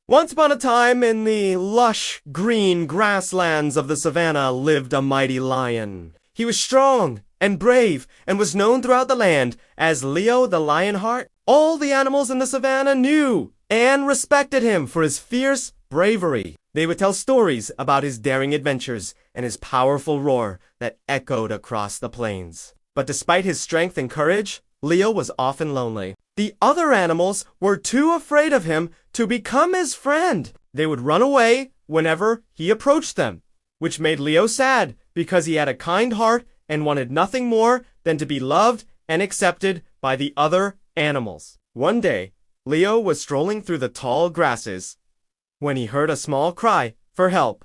Once upon a time, in the lush, green grasslands of the savannah lived a mighty lion. He was strong and brave and was known throughout the land as Leo the Lionheart. All the animals in the savannah knew and respected him for his fierce bravery. They would tell stories about his daring adventures and his powerful roar that echoed across the plains. But despite his strength and courage, Leo was often lonely. The other animals were too afraid of him to become his friend. They would run away whenever he approached them, which made Leo sad because he had a kind heart and wanted nothing more than to be loved and accepted by the other animals. One day, Leo was strolling through the tall grasses when he heard a small cry for help.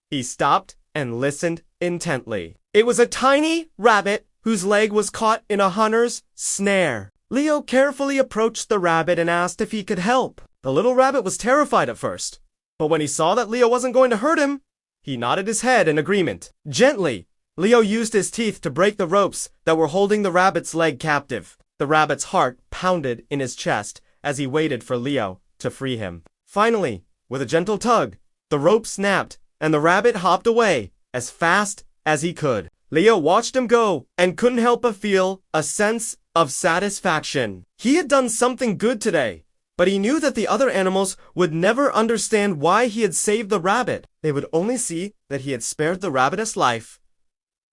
He stopped and listened intently. It was a tiny rabbit whose leg was caught in a hunter's snare. Leo carefully approached the rabbit and asked if he could help. The little rabbit was terrified at first, but when he saw that Leo wasn't going to hurt him, he nodded his head in agreement. Gently, Leo used his teeth to break the ropes that were holding the rabbit's leg captive. The rabbit's heart pounded in his chest as he waited for Leo to free him. Finally, with a gentle tug, the rope snapped and the rabbit hopped away as fast as he could. Leo watched him go and couldn't help but feel a sense of satisfaction. He had done something good today, but he knew that the other animals would never understand why he had saved the rabbit. They would only see that he had spared the rabbit's life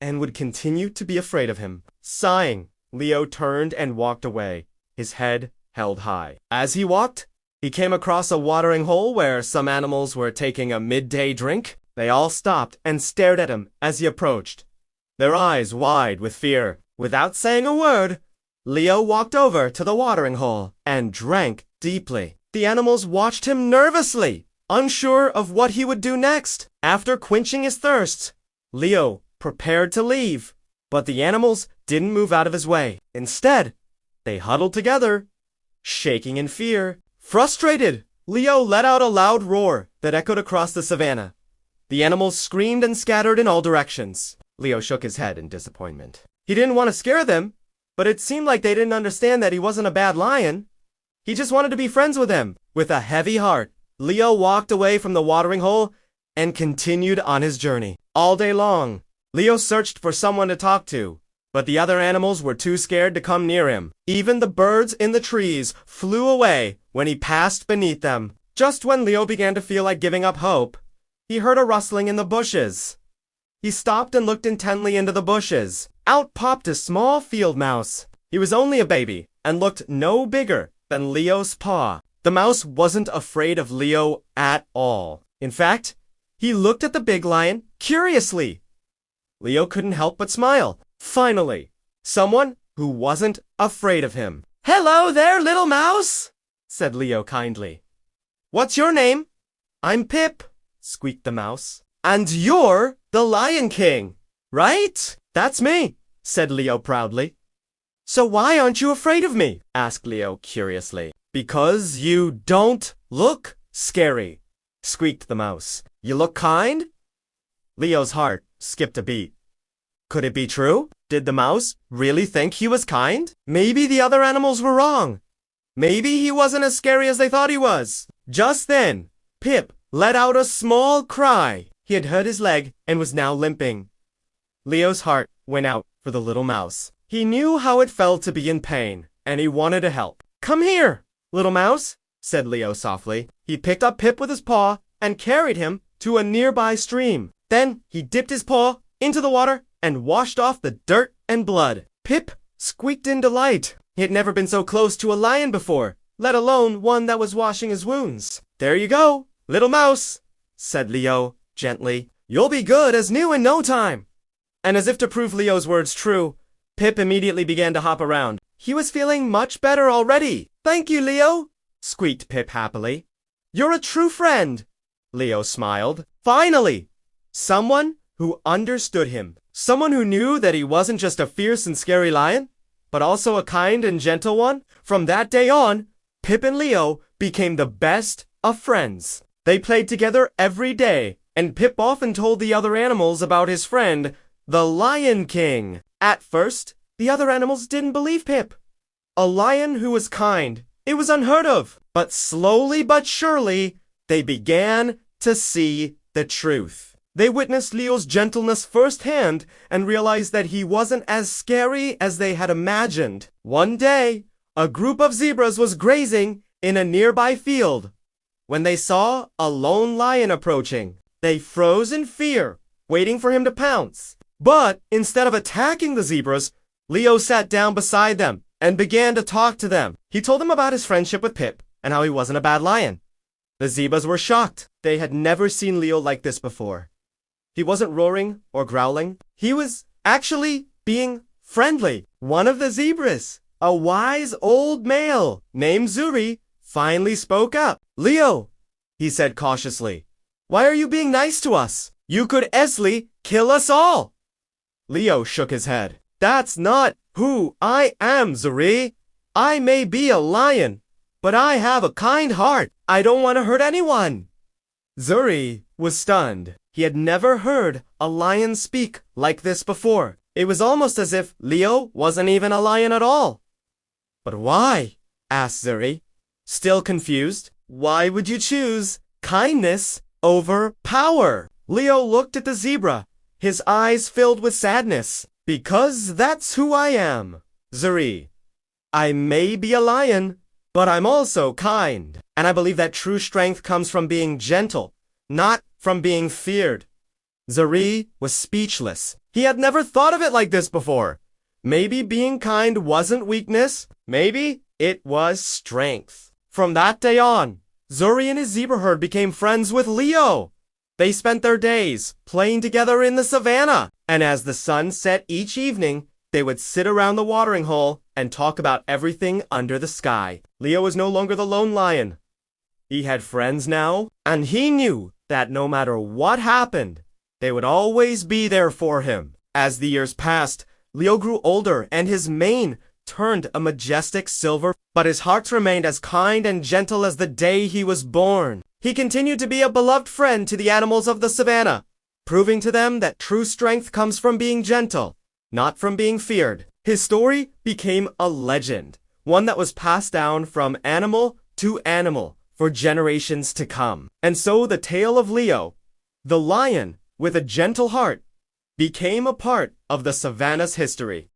and would continue to be afraid of him. Sighing, Leo turned and walked away, his head held high. As he walked, he came across a watering hole where some animals were taking a midday drink. They all stopped and stared at him as he approached, their eyes wide with fear. Without saying a word, Leo walked over to the watering hole and drank deeply. The animals watched him nervously, unsure of what he would do next. After quenching his thirst, Leo prepared to leave, but the animals didn't move out of his way. Instead, they huddled together, shaking in fear. Frustrated, Leo let out a loud roar that echoed across the savannah. The animals screamed and scattered in all directions. Leo shook his head in disappointment. He didn't want to scare them, but it seemed like they didn't understand that he wasn't a bad lion. He just wanted to be friends with them. With a heavy heart, Leo walked away from the watering hole and continued on his journey. All day long, Leo searched for someone to talk to, but the other animals were too scared to come near him. Even the birds in the trees flew away when he passed beneath them. Just when Leo began to feel like giving up hope, he heard a rustling in the bushes. He stopped and looked intently into the bushes. Out popped a small field mouse. He was only a baby and looked no bigger than Leo's paw. The mouse wasn't afraid of Leo at all. In fact, he looked at the big lion curiously. Leo couldn't help but smile. Finally, someone who wasn't afraid of him. "Hello there, little mouse," said Leo kindly. "What's your name?" "I'm Pip," squeaked the mouse. "And you're the Lion King, right?" "That's me," said Leo proudly. "So why aren't you afraid of me?" asked Leo curiously. "Because you don't look scary," squeaked the mouse. "You look kind?" Leo's heart skipped a beat. Could it be true? Did the mouse really think he was kind? Maybe the other animals were wrong. Maybe he wasn't as scary as they thought he was. Just then, Pip let out a small cry. He had hurt his leg and was now limping. Leo's heart went out for the little mouse. He knew how it felt to be in pain, and he wanted to help. "Come here, little mouse," said Leo softly. He picked up Pip with his paw and carried him to a nearby stream. Then he dipped his paw into the water and washed off the dirt and blood. Pip squeaked in delight. He had never been so close to a lion before, let alone one that was washing his wounds. "There you go, little mouse," said Leo gently. "You'll be good as new in no time." And as if to prove Leo's words true, Pip immediately began to hop around. He was feeling much better already. "Thank you, Leo," squeaked Pip happily. "You're a true friend." Leo smiled. Finally, someone who understood him. Someone who knew that he wasn't just a fierce and scary lion, but also a kind and gentle one. From that day on, Pip and Leo became the best of friends. They played together every day, and Pip often told the other animals about his friend, the Lion King. At first, the other animals didn't believe Pip. A lion who was kind, it was unheard of. But slowly but surely, they began to see the truth. They witnessed Leo's gentleness firsthand and realized that he wasn't as scary as they had imagined. One day, a group of zebras was grazing in a nearby field. When they saw a lone lion approaching, they froze in fear, waiting for him to pounce. But instead of attacking the zebras, Leo sat down beside them and began to talk to them. He told them about his friendship with Pip and how he wasn't a bad lion. The zebras were shocked. They had never seen Leo like this before. He wasn't roaring or growling. He was actually being friendly. One of the zebras, a wise old male named Zuri, finally spoke up. "Leo," he said cautiously, "why are you being nice to us? You could easily kill us all." Leo shook his head. "That's not who I am, Zuri. I may be a lion, but I have a kind heart. I don't want to hurt anyone." Zuri was stunned. He had never heard a lion speak like this before. It was almost as if Leo wasn't even a lion at all. "But why?" asked Zuri, still confused. "Why would you choose kindness over power?" Leo looked at the zebra, his eyes filled with sadness. "Because that's who I am, Zuri. I may be a lion, but I'm also kind. And I believe that true strength comes from being gentle, not from being feared." Zuri was speechless. He had never thought of it like this before. Maybe being kind wasn't weakness. Maybe it was strength. From that day on, Zuri and his zebra herd became friends with Leo. They spent their days playing together in the savannah. And as the sun set each evening, they would sit around the watering hole and talk about everything under the sky. Leo was no longer the lone lion. He had friends now, and he knew that no matter what happened, they would always be there for him. As the years passed, Leo grew older and his mane turned a majestic silver, but his heart remained as kind and gentle as the day he was born. He continued to be a beloved friend to the animals of the savannah, proving to them that true strength comes from being gentle, not from being feared. His story became a legend, one that was passed down from animal to animal for generations to come. And so the tale of Leo, the lion with a gentle heart, became a part of the savannah's history.